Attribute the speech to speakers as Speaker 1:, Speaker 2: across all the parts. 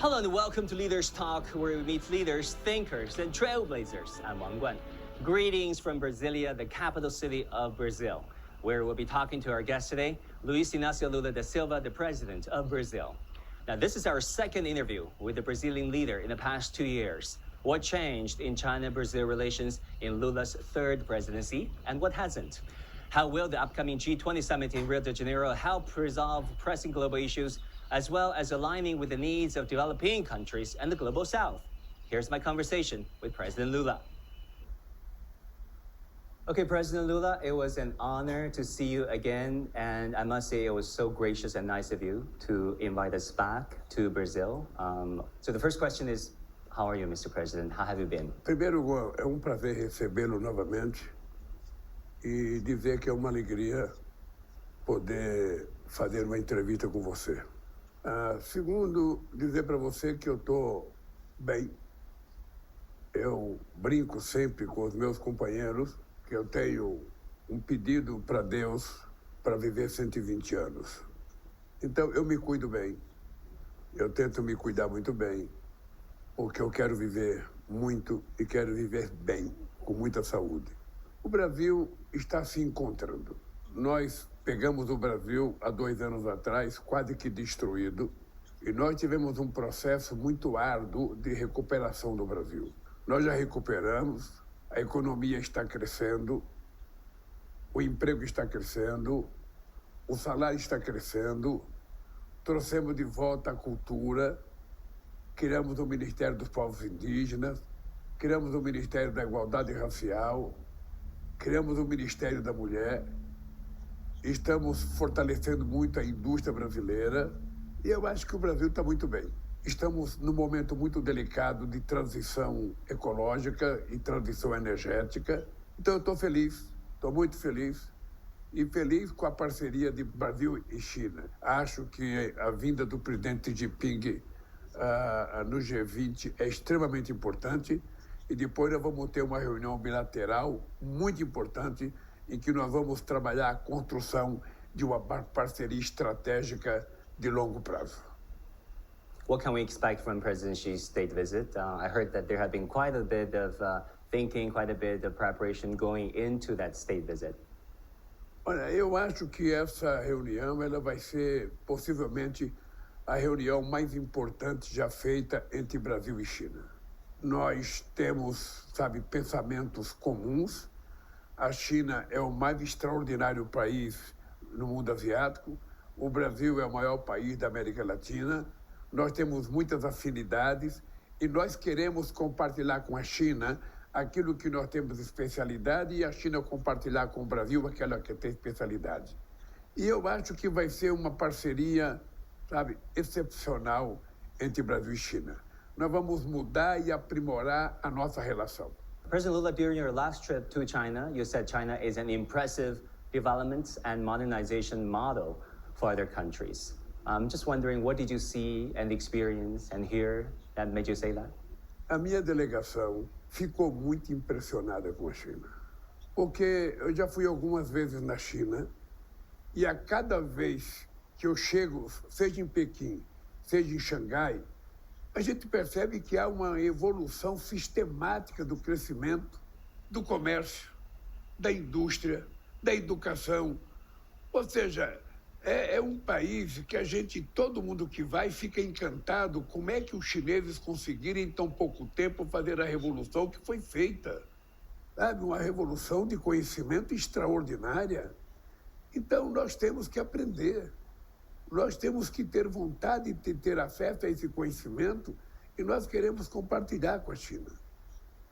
Speaker 1: Hello and welcome to Leaders Talk, where we meet leaders, thinkers, and trailblazers. I'm Wang Guan. Greetings from Brasilia, the capital city of Brazil, where we'll be talking to our guest today, Luiz Inácio Lula da Silva, the president of Brazil. Now, this is our second interview with the Brazilian leader in the past 2 years. What changed in China-Brazil relations in Lula's third presidency, and what hasn't? How will the upcoming G20 summit in Rio de Janeiro help resolve pressing global issues, as well as aligning with the needs of developing countries and the global south? Here's my conversation with President Lula. Okay, President Lula, it was an honor to see you again, and I must say it was so gracious and nice of you to invite us back to Brazil. So the first question is, how are you, Mr. President? How have you been?
Speaker 2: Primeiro, é prazer recebê-lo novamente e dizer que é uma alegria poder fazer uma entrevista com você. Segundo, dizer para você que eu estou bem. Eu brinco sempre com os meus companheiros que eu tenho pedido para Deus para viver 120 anos. Então, eu me cuido bem. Eu tento me cuidar muito bem, porque eu quero viver muito e quero viver bem, com muita saúde. O Brasil está se encontrando. Nós pegamos o Brasil há 2 anos atrás, quase que destruído, e nós tivemos um processo muito árduo de recuperação do Brasil. Nós já recuperamos, a economia está crescendo, o emprego está crescendo, o salário está crescendo, trouxemos de volta a cultura, criamos o Ministério dos Povos Indígenas, criamos o Ministério da Igualdade Racial, criamos o Ministério da Mulher, estamos fortalecendo muito a indústria brasileira e eu acho que o Brasil está muito bem. Estamos num momento muito delicado de transição ecológica e transição energética. Então eu estou feliz, estou muito feliz e feliz com a parceria de Brasil e China. Acho que a vinda do presidente Xi Jinping no G20 é extremamente importante e depois nós vamos ter uma reunião bilateral muito importante em que nós vamos trabalhar a construção de uma parceria estratégica de longo prazo.
Speaker 1: What can we expect from President Xi's state visit? I heard that there had been quite a bit of thinking, quite a bit of preparation going into that state visit.
Speaker 2: Olha, eu acho que essa reunião ela vai ser possivelmente a reunião mais importante já feita entre Brasil e China. Nós temos, pensamentos comuns. A China é o mais extraordinário país no mundo asiático. O Brasil é o maior país da América Latina. Nós temos muitas afinidades e nós queremos compartilhar com a China aquilo que nós temos especialidade e a China compartilhar com o Brasil aquela que tem especialidade. E eu acho que vai ser uma parceria, excepcional entre Brasil e China. Nós vamos mudar e aprimorar a nossa relação.
Speaker 1: President Lula, during your last trip to China, you said China is an impressive development and modernization model for other countries. I'm just wondering, what did you see and experience and hear that made you say that?
Speaker 2: A minha delegação ficou muito impressionada com a China, porque eu já fui algumas vezes na China e a cada vez que eu chego, seja em Pequim, seja em Xangai, a gente percebe que há uma evolução sistemática do crescimento, do comércio, da indústria, da educação. Ou seja, é um país que todo mundo que vai fica encantado como é que os chineses conseguiram em tão pouco tempo fazer a revolução que foi feita. Uma revolução de conhecimento extraordinária. Então, nós temos que aprender. Nós temos que ter vontade de ter acesso a esse conhecimento e nós queremos compartilhar com a China.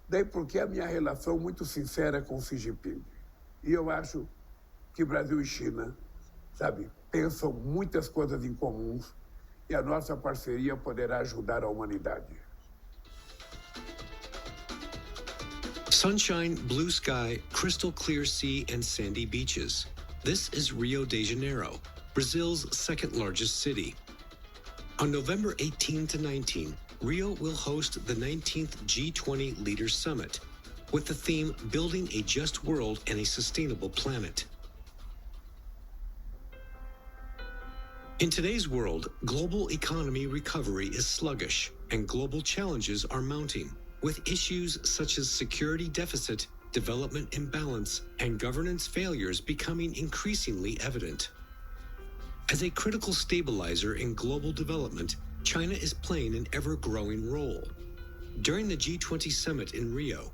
Speaker 2: Daí porque a minha relação muito sincera com o Xi Jinping. E eu acho que Brasil e China, pensam muitas coisas em comuns e a nossa parceria poderá ajudar a humanidade.
Speaker 3: Sunshine, blue sky, crystal clear sea, and sandy beaches. This is Rio de Janeiro, Brazil's second largest city. On November 18 to 19, Rio will host the 19th G20 Leaders Summit with the theme Building a Just World and a Sustainable Planet. In today's world, global economy recovery is sluggish, and global challenges are mounting, with issues such as security deficit, development imbalance, and governance failures becoming increasingly evident. As a critical stabilizer in global development, China is playing an ever-growing role. During the G20 summit in Rio,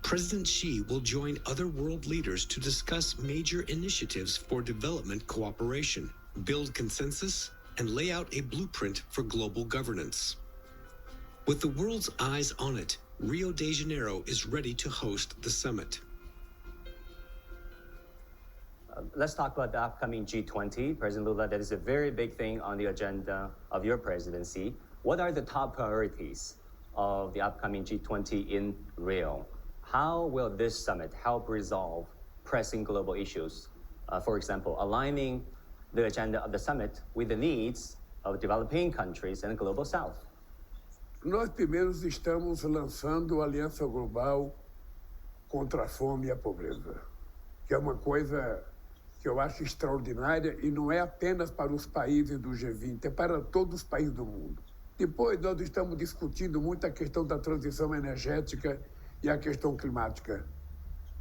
Speaker 3: President Xi will join other world leaders to discuss major initiatives for development cooperation, build consensus, and lay out a blueprint for global governance. With the world's eyes on it, Rio de Janeiro is ready to host the summit.
Speaker 1: Let's talk about the upcoming G20. President Lula, that is a very big thing on the agenda of your presidency. What are the top priorities of the upcoming G20 in Rio? How will this summit help resolve pressing global issues? For example, aligning the agenda of the summit with the needs of developing countries and the global south.
Speaker 2: Nós primeiros estamos lançando a Aliança Global contra a Fome e a Pobreza, que é uma coisa que eu acho extraordinária e não é apenas para os países do G20, é para todos os países do mundo. Depois, nós estamos discutindo muito a questão da transição energética e a questão climática,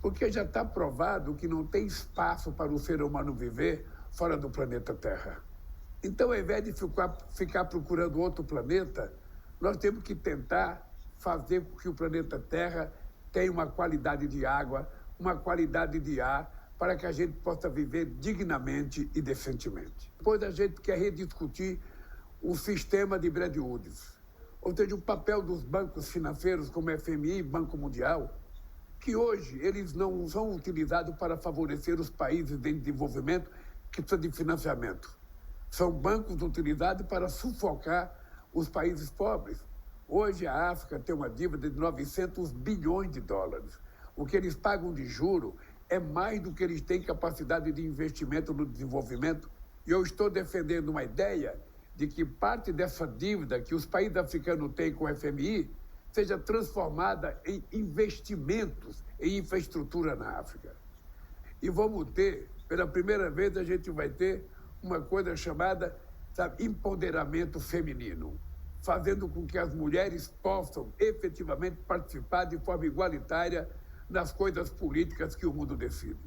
Speaker 2: porque já está provado que não tem espaço para o ser humano viver fora do planeta Terra. Então, ao invés de ficar procurando outro planeta, nós temos que tentar fazer com que o planeta Terra tenha uma qualidade de água, uma qualidade de ar, para que a gente possa viver dignamente e decentemente. Depois a gente quer rediscutir o sistema de Bretton Woods, ou seja, o papel dos bancos financeiros como FMI e Banco Mundial, que hoje eles não são utilizados para favorecer os países em desenvolvimento que precisam de financiamento. São bancos utilizados para sufocar os países pobres. Hoje a África tem uma dívida de 900 bilhões de dólares. O que eles pagam de juro é mais do que eles têm capacidade de investimento no desenvolvimento. E eu estou defendendo uma ideia de que parte dessa dívida que os países africanos têm com o FMI seja transformada em investimentos em infraestrutura na África. E vamos ter, pela primeira vez, a gente vai ter uma coisa chamada, empoderamento feminino, fazendo com que as mulheres possam efetivamente participar de forma igualitária nas coisas políticas que o mundo decide.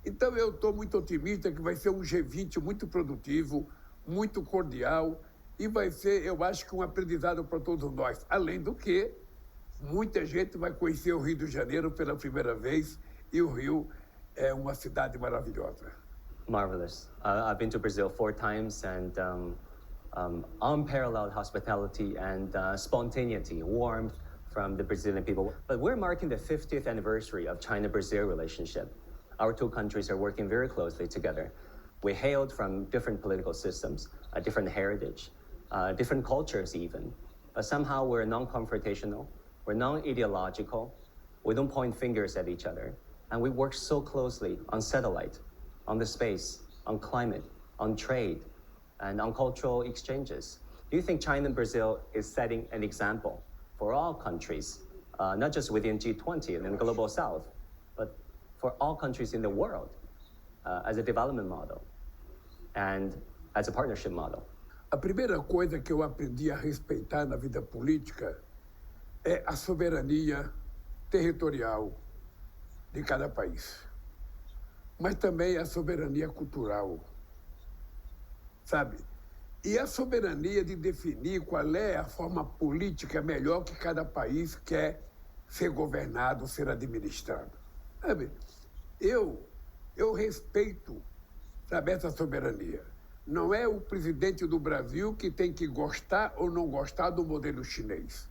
Speaker 2: Então, eu estou muito otimista que vai ser um G20 muito produtivo, muito cordial, e vai ser, eu acho que um aprendizado para todos nós. Além do que, muita gente vai conhecer o Rio de Janeiro pela primeira vez, e o Rio é uma cidade maravilhosa.
Speaker 1: Marvelous. I've been to Brazil 4 times, and unparalleled hospitality and spontaneity, warmth from the Brazilian people. But we're marking the 50th anniversary of China-Brazil relationship. Our two countries are working very closely together. We hailed from different political systems, a different heritage, different cultures even. But somehow we're non-confrontational, we're non-ideological, we don't point fingers at each other, and we work so closely on satellite, on the space, on climate, on trade, and on cultural exchanges. Do you think China and Brazil is setting an example for all countries, not just within G20 and the Global South, but for all countries in the world as a development model and as a partnership model?
Speaker 2: A primeira coisa que eu aprendi a respeitar na vida política é a soberania territorial de cada país, mas também a soberania cultural, sabe? E a soberania de definir qual é a forma política melhor que cada país quer ser governado, ser administrado. Sabe? Eu respeito, sabe, essa soberania. Não é o presidente do Brasil que tem que gostar ou não gostar do modelo chinês.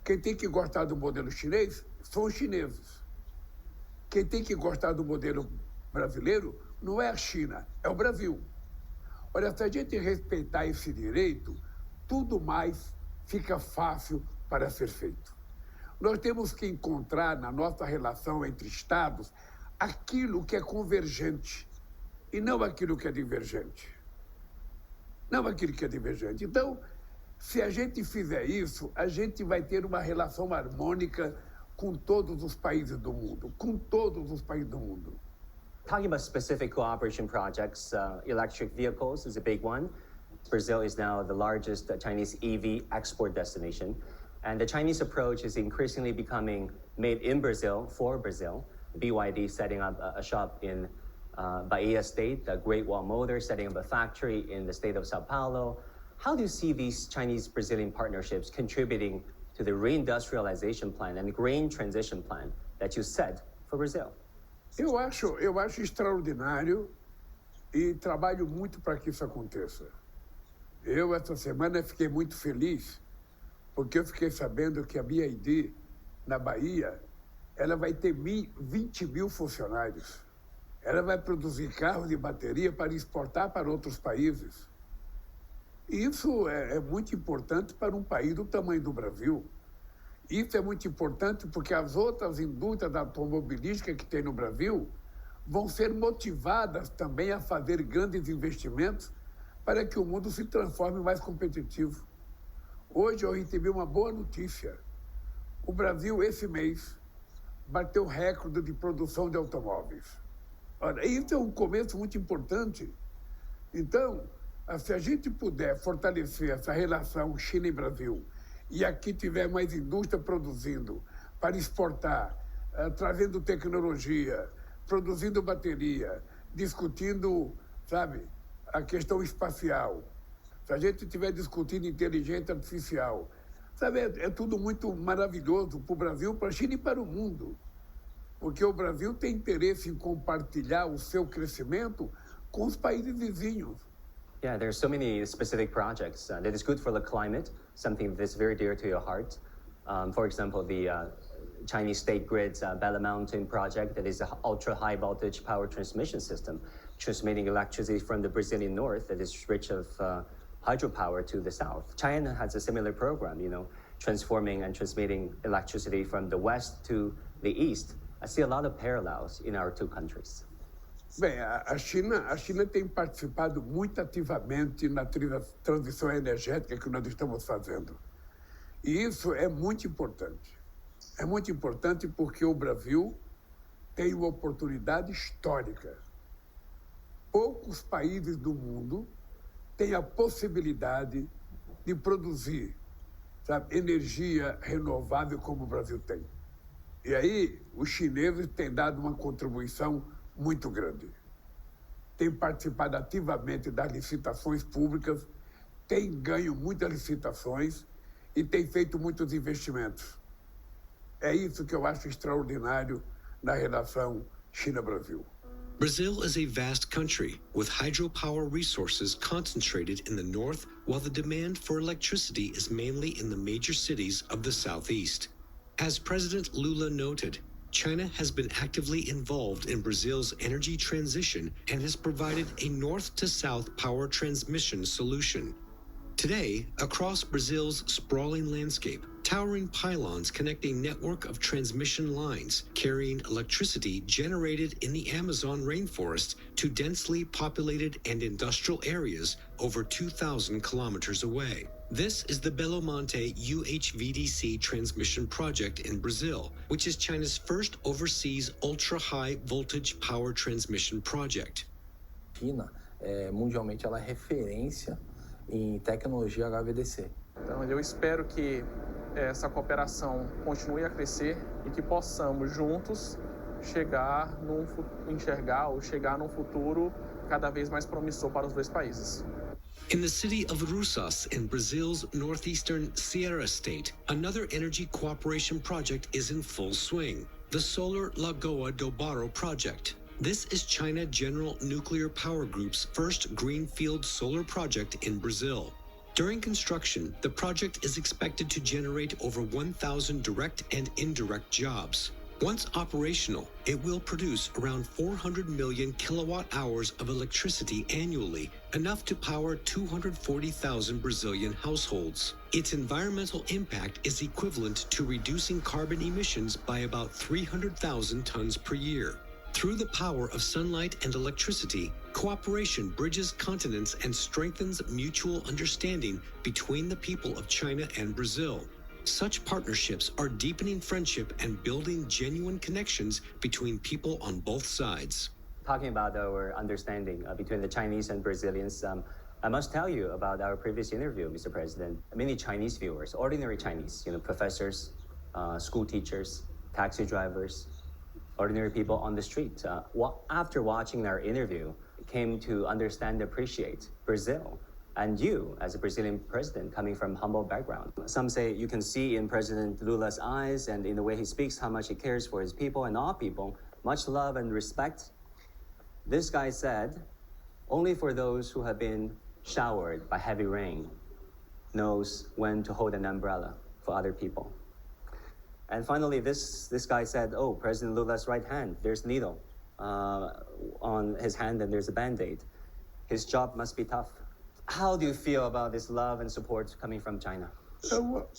Speaker 2: Quem tem que gostar do modelo chinês são os chineses. Quem tem que gostar do modelo brasileiro não é a China, é o Brasil. Olha, se a gente respeitar esse direito, tudo mais fica fácil para ser feito. Nós temos que encontrar na nossa relação entre Estados aquilo que é convergente e não aquilo que é divergente. Não aquilo que é divergente. Então, se a gente fizer isso, a gente vai ter uma relação harmônica com todos os países do mundo, com todos os países do mundo.
Speaker 1: Talking about specific cooperation projects, electric vehicles is a big one. Brazil is now the largest Chinese EV export destination, and the Chinese approach is increasingly becoming made in Brazil for Brazil. BYD setting up a shop in Bahia State, Great Wall Motors setting up a factory in the state of Sao Paulo. How do you see these Chinese-Brazilian partnerships contributing to the reindustrialization plan and green transition plan that you set for Brazil?
Speaker 2: Eu acho extraordinário e trabalho muito para que isso aconteça. Eu, essa semana, fiquei muito feliz porque eu fiquei sabendo que a BYD, na Bahia, ela vai ter 20 mil funcionários. Ela vai produzir carros de bateria para exportar para outros países. E isso é muito importante para um país do tamanho do Brasil. Isso é muito importante porque as outras indústrias automobilísticas que tem no Brasil vão ser motivadas também a fazer grandes investimentos para que o mundo se transforme mais competitivo. Hoje eu recebi uma boa notícia. O Brasil, esse mês, bateu recorde de produção de automóveis. Olha, isso é um começo muito importante. Então, se a gente puder fortalecer essa relação China e Brasil, e aqui tiver mais indústria produzindo para exportar, trazendo tecnologia, produzindo bateria, discutindo, sabe, a questão espacial, se a gente estiver discutindo inteligência artificial, sabe, é tudo muito maravilhoso para o Brasil, para a China e para o mundo. Porque o Brasil tem interesse em compartilhar o seu crescimento com os países vizinhos.
Speaker 1: Yeah, there's so many specific projects that is good for the climate, something that's very dear to your heart. For example, the Chinese State Grid's Bella Mountain project that is an ultra-high voltage power transmission system, transmitting electricity from the Brazilian north that is rich of hydropower to the south. China has a similar program, transforming and transmitting electricity from the west to the east. I see a lot of parallels in our two countries.
Speaker 2: Bem, a China tem participado muito ativamente na transição energética que nós estamos fazendo. E isso é muito importante. É muito importante porque o Brasil tem uma oportunidade histórica. Poucos países do mundo têm a possibilidade de produzir, sabe, energia renovável como o Brasil tem. E aí, os chineses têm dado uma contribuição muito grande. Têm participado ativamente das licitações públicas, têm ganho muitas licitações e têm feito muitos investimentos. É isso que eu acho extraordinário na relação China-Brasil.
Speaker 3: Brazil is a vast country with hydropower resources concentrated in the north, while the demand for electricity is mainly in the major cities of the southeast. As President Lula noted, China has been actively involved in Brazil's energy transition and has provided a north-to-south power transmission solution. Today, across Brazil's sprawling landscape, towering pylons connect a network of transmission lines carrying electricity generated in the Amazon rainforest to densely populated and industrial areas over 2,000 kilometers away. This is the Belo Monte UHVDC transmission project in Brazil, which is China's first overseas ultra-high voltage power transmission project.
Speaker 4: China, mundialmente, ela é referência em tecnologia HVDC.
Speaker 5: Então, eu espero que essa cooperação continue a crescer e que possamos juntos chegar num futuro cada vez mais promissor para os dois países.
Speaker 3: In the city of Rusas in Brazil's northeastern Ceará state, another energy cooperation project is in full swing, the Solar Lagoa do Barro project. This is China General Nuclear Power Group's first greenfield solar project in Brazil. During construction, the project is expected to generate over 1,000 direct and indirect jobs. Once operational, it will produce around 400 million kilowatt hours of electricity annually, enough to power 240,000 Brazilian households. Its environmental impact is equivalent to reducing carbon emissions by about 300,000 tons per year. Through the power of sunlight and electricity, cooperation bridges continents and strengthens mutual understanding between the people of China and Brazil. Such partnerships are deepening friendship and building genuine connections between people on both sides.
Speaker 1: Talking about our understanding between the Chinese and Brazilians, I must tell you about our previous interview, Mr. President. Many Chinese viewers, ordinary Chinese, professors, school teachers, taxi drivers, ordinary people on the street, after watching our interview, came to understand and appreciate Brazil and you as a Brazilian president coming from humble background. Some say you can see in President Lula's eyes and in the way he speaks how much he cares for his people and all people, much love and respect. This guy said, only for those who have been showered by heavy rain knows when to hold an umbrella for other people. And finally, this guy said, oh, President Lula's right hand, there's a needle on his hand and there's a Band-Aid. His job must be tough. How do you feel about this love and support coming from China?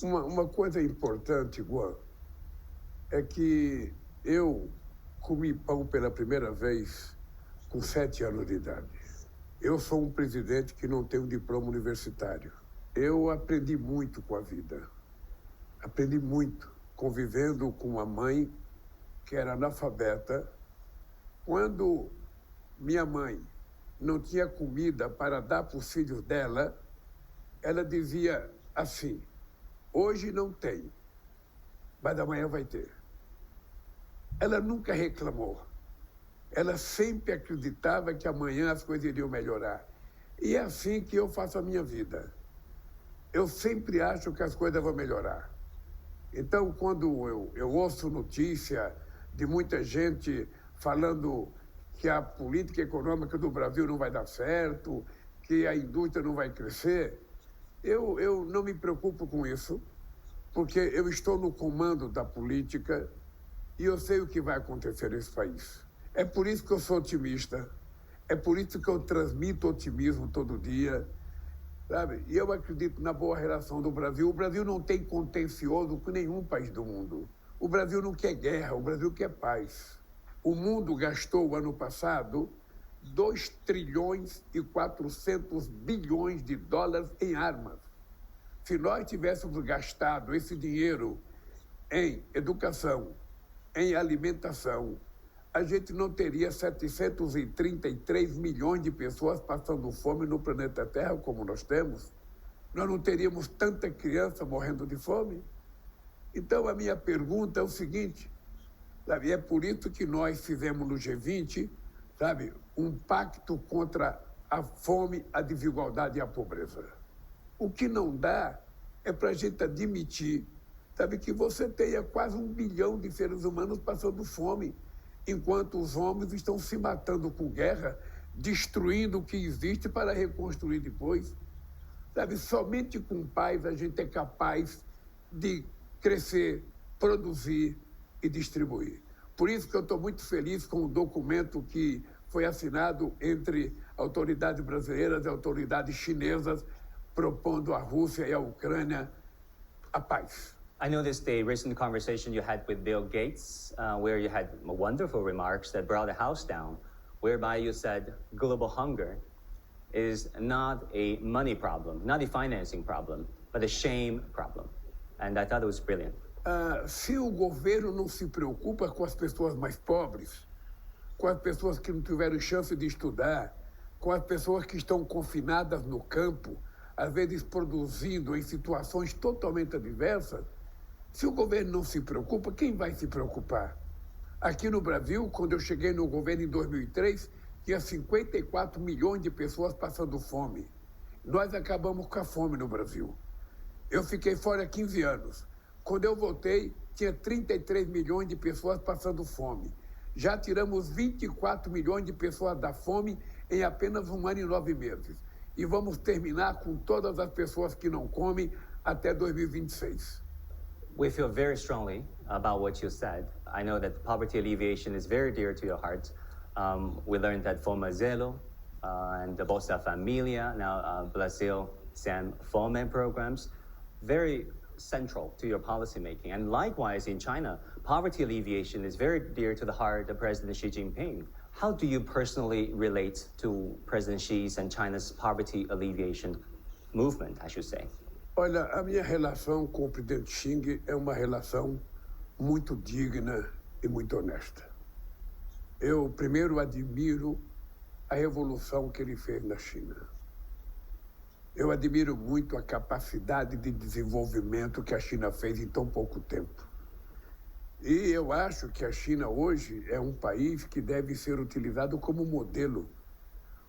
Speaker 2: Uma coisa importante, Guan, é que eu comi pão pela primeira vez com 7 anos de idade. Eu sou um presidente que não tem um diploma universitário. Eu aprendi muito com a vida. Aprendi muito convivendo com uma mãe que era analfabeta. Quando minha mãe não tinha comida para dar para os filhos dela, ela dizia assim, hoje não tem, mas amanhã vai ter. Ela nunca reclamou. Ela sempre acreditava que amanhã as coisas iriam melhorar. E é assim que eu faço a minha vida. Eu sempre acho que as coisas vão melhorar. Então, quando eu ouço notícia de muita gente falando que a política econômica do Brasil não vai dar certo, que a indústria não vai crescer, eu não me preocupo com isso, porque eu estou no comando da política e eu sei o que vai acontecer nesse país. É por isso que eu sou otimista, é por isso que eu transmito otimismo todo dia, sabe? E eu acredito na boa relação do Brasil. O Brasil não tem contencioso com nenhum país do mundo. O Brasil não quer guerra, o Brasil quer paz. O mundo gastou, ano passado, 2 trilhões e 400 bilhões de dólares em armas. Se nós tivéssemos gastado esse dinheiro em educação, em alimentação, a gente não teria 733 milhões de pessoas passando fome no planeta Terra como nós temos. Nós não teríamos tanta criança morrendo de fome. Então, a minha pergunta é o seguinte, sabe, é por isso que nós fizemos no G20, sabe, um pacto contra a fome, a desigualdade e a pobreza. O que não dá é para a gente admitir, sabe, que você tenha quase 1 bilhão de seres humanos passando fome, enquanto os homens estão se matando com guerra, destruindo o que existe para reconstruir depois. Sabe, somente com paz a gente é capaz de crescer, produzir e distribuir. Por isso que eu estou muito feliz com o documento que foi assinado entre autoridades brasileiras e autoridades chinesas, propondo à Rússia e à Ucrânia a paz.
Speaker 1: I noticed a recent conversation you had with Bill Gates, where you had wonderful remarks that brought the house down, whereby you said global hunger is not a money problem, not a financing problem, but a shame problem. And I thought it was brilliant.
Speaker 2: Se o governo não se preocupa com as pessoas mais pobres, com as pessoas que não tiveram chance de estudar, com as pessoas que estão confinadas no campo, às vezes produzindo em situações totalmente adversas, se o governo não se preocupa, quem vai se preocupar? Aqui no Brasil, quando eu cheguei no governo em 2003, tinha 54 milhões de pessoas passando fome. Nós acabamos com a fome no Brasil. Eu fiquei fora 15 anos. Quando eu voltei, tinha 33 milhões de pessoas passando fome. Já tiramos 24 milhões de pessoas da fome em apenas 1 ano e 9 meses. E vamos terminar com todas as pessoas que não comem até 2026.
Speaker 1: We feel very strongly about what you said. I know that poverty alleviation is very dear to your heart. We learned that Fome Zero and the Bolsa Familia, now Brazil Sem Fome programs, very central to your policymaking. And likewise in China, poverty alleviation is very dear to the heart of President Xi Jinping. How do you personally relate to President Xi's and China's poverty alleviation movement, I should say?
Speaker 2: Olha, a minha relação com o presidente Xi é uma relação muito digna e muito honesta. Eu, primeiro, admiro a revolução que ele fez na China. Eu admiro muito a capacidade de desenvolvimento que a China fez em tão pouco tempo. E eu acho que a China hoje é um país que deve ser utilizado como modelo.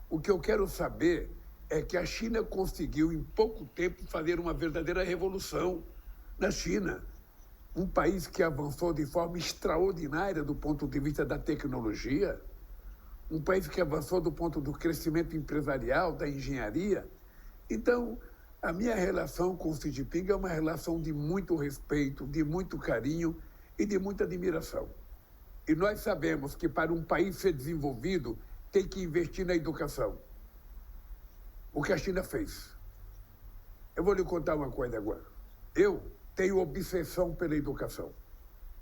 Speaker 2: O que eu quero saber é que a China conseguiu, em pouco tempo, fazer uma verdadeira revolução na China. Um país que avançou de forma extraordinária do ponto de vista da tecnologia, um país que avançou do ponto do crescimento empresarial, da engenharia. Então, a minha relação com o Xi Jinping é uma relação de muito respeito, de muito carinho e de muita admiração. E nós sabemos que para um país ser desenvolvido, tem que investir na educação. O que a China fez. Eu vou lhe contar uma coisa agora. Eu tenho obsessão pela educação.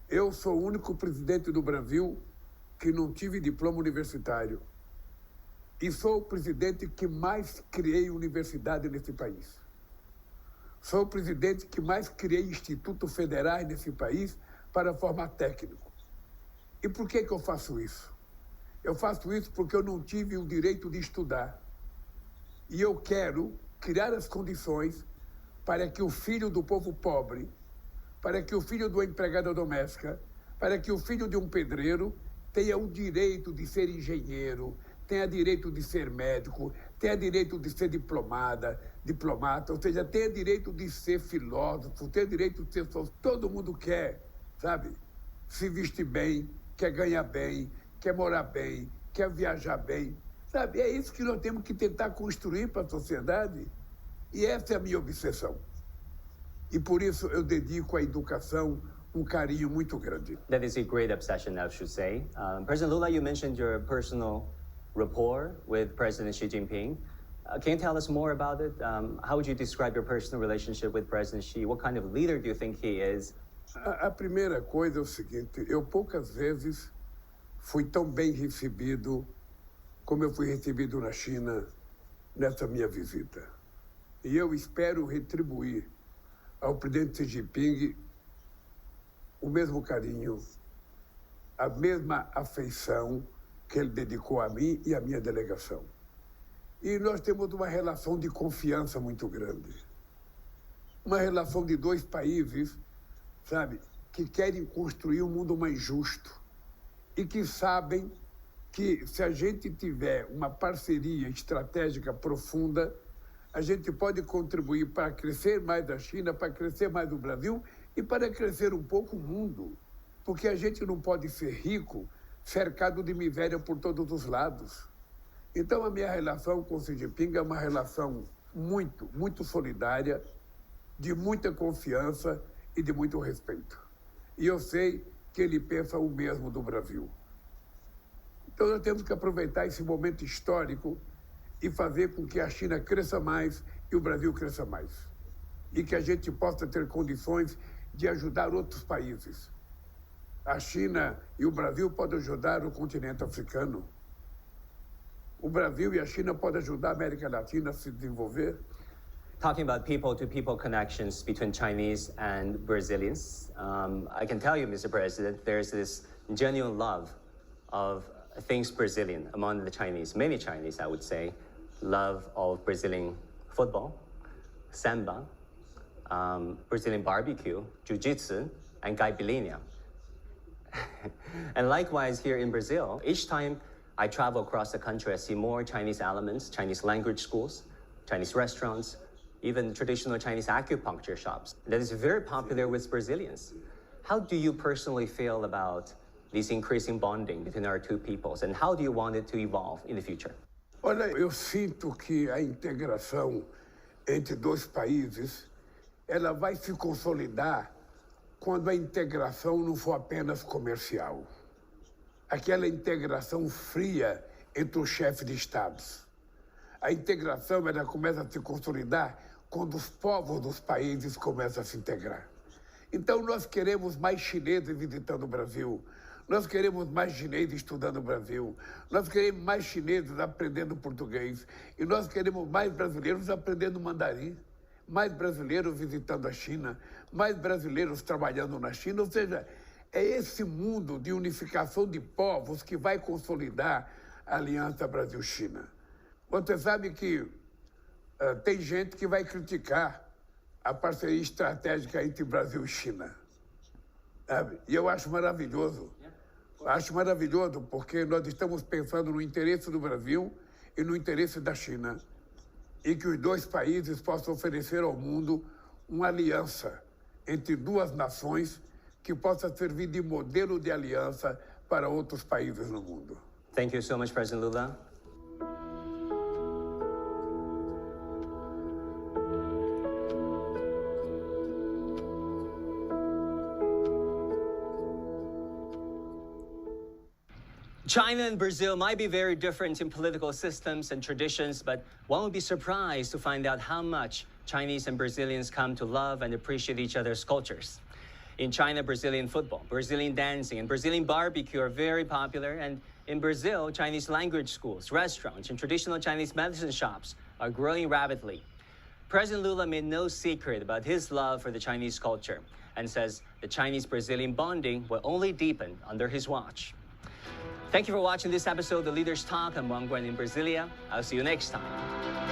Speaker 2: Eu sou o único presidente do Brasil que não tive diploma universitário. E sou o presidente que mais criei universidade nesse país. Sou o presidente que mais criei institutos federais nesse país para formar técnico. E por que eu faço isso? Eu faço isso porque eu não tive o direito de estudar. E eu quero criar as condições para que o filho do povo pobre, para que o filho de uma empregada doméstica, para que o filho de um pedreiro tenha o direito de ser engenheiro, tenha direito de ser médico, tenha direito de ser diplomata, ou seja, tenha direito de ser filósofo, tenha direito de ser... Todo mundo quer, sabe, se vestir bem, quer ganhar bem, quer morar bem, quer viajar bem. Sabe, é isso que nós temos que tentar construir para a sociedade. E essa é a minha obsessão. E por isso eu dedico à educação um carinho muito grande.
Speaker 1: That is a great obsession, I should say. President Lula, you mentioned your personal rapport with President Xi Jinping. Can you tell us more about it? How would you describe your personal relationship with President Xi? What kind of leader do you think he is?
Speaker 2: A primeira coisa é o seguinte, eu poucas vezes fui tão bem recebido como eu fui recebido na China nessa minha visita. E eu espero retribuir ao presidente Xi Jinping o mesmo carinho, a mesma afeição que ele dedicou a mim e à minha delegação. E nós temos uma relação de confiança muito grande. Uma relação de dois países, sabe, que querem construir um mundo mais justo e que sabem que se a gente tiver uma parceria estratégica profunda, a gente pode contribuir para crescer mais a China, para crescer mais o Brasil e para crescer um pouco o mundo. Porque a gente não pode ser rico cercado de miséria por todos os lados. Então, a minha relação com o Xi Jinping é uma relação muito, muito solidária, de muita confiança e de muito respeito. E eu sei que ele pensa o mesmo do Brasil. Então, nós temos que aproveitar esse momento histórico e fazer com que a China cresça mais e o Brasil cresça mais. E que a gente possa ter condições de ajudar outros países. A China e o Brasil podem ajudar o continente africano. O Brasil e a China podem ajudar a América Latina a se desenvolver.
Speaker 1: Talking about people-to-people connections between Chinese and Brazilians, I can tell you, Mr. President, there's this genuine love of things Brazilian among the Chinese, many Chinese, I would say, love of Brazilian football, samba, Brazilian barbecue, jiu-jitsu, and caipirinha. And likewise here in Brazil, each time I travel across the country, I see more Chinese elements, Chinese language schools, Chinese restaurants, even traditional Chinese acupuncture shops. That is very popular with Brazilians. How do you personally feel about this increasing bonding between our two peoples, and how do you want it to evolve in the future?
Speaker 2: Olha, eu sinto que a integração entre dois países, ela vai se consolidar quando a integração não for apenas comercial. Aquela integração fria entre os chefes de estados. A integração, ela começa a se consolidar quando os povos dos países começam a se integrar. Então, nós queremos mais chineses visitando o Brasil. Nós queremos mais chineses estudando o Brasil. Nós queremos mais chineses aprendendo português. E nós queremos mais brasileiros aprendendo mandarim. Mais brasileiros visitando a China. Mais brasileiros trabalhando na China. Ou seja, é esse mundo de unificação de povos que vai consolidar a Aliança Brasil-China. Você sabe que Tem gente que vai criticar a parceria estratégica entre Brasil e China. Sabe? E eu acho maravilhoso. Acho maravilhoso porque nós estamos pensando no interesse do Brasil e no interesse da China. E que os dois países possam oferecer ao mundo uma aliança entre duas nações que possa servir de modelo de aliança para outros países no mundo.
Speaker 1: Thank you so much, President Lula. China and Brazil might be very different in political systems and traditions, but one would be surprised to find out how much Chinese and Brazilians come to love and appreciate each other's cultures. In China, Brazilian football, Brazilian dancing, and Brazilian barbecue are very popular, and in Brazil, Chinese language schools, restaurants, and traditional Chinese medicine shops are growing rapidly. President Lula made no secret about his love for the Chinese culture and says the Chinese-Brazilian bonding will only deepen under his watch. Thank you for watching this episode of The Leaders Talk. I'm Wang Guan in Brasilia. I'll see you next time.